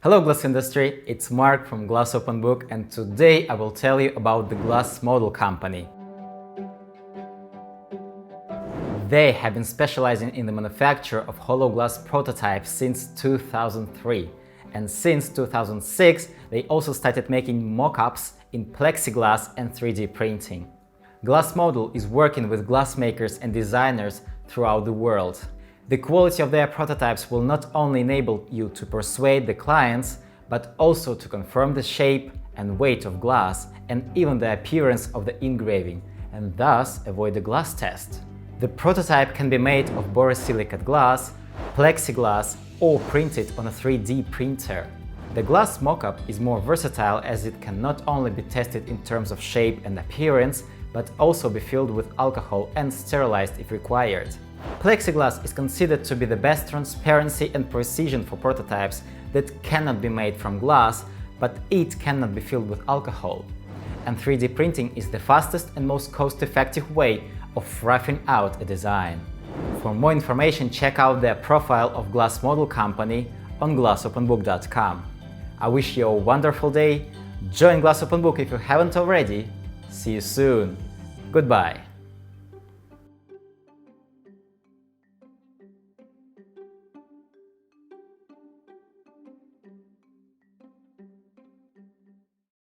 Hello glass industry, it's Mark from glassopenbook, and today I will tell you about the Glass Model company. They have been specializing in the manufacture of hollow glass prototypes since 2003, and since 2006 they also started making mock-ups in plexiglass and 3D printing. Glass Model is working with glass makers and designers throughout the world. The quality of their prototypes will not only enable you to persuade the clients, but also to confirm the shape and weight of glass and even the appearance of the engraving, and thus avoid the glass test. The prototype can be made of borosilicate glass, plexiglass, or printed on a 3D printer. The glass mock-up is more versatile as it can not only be tested in terms of shape and appearance, but also be filled with alcohol and sterilized if required. Plexiglass is considered to be the best transparency and precision for prototypes that cannot be made from glass, but it cannot be filled with alcohol. And 3D printing is the fastest and most cost-effective way of roughing out a design. For more information, check out their profile of Glass Model company on glassopenbook.com. I wish you a wonderful day. Join Glassopenbook if you haven't already. See you soon. Goodbye.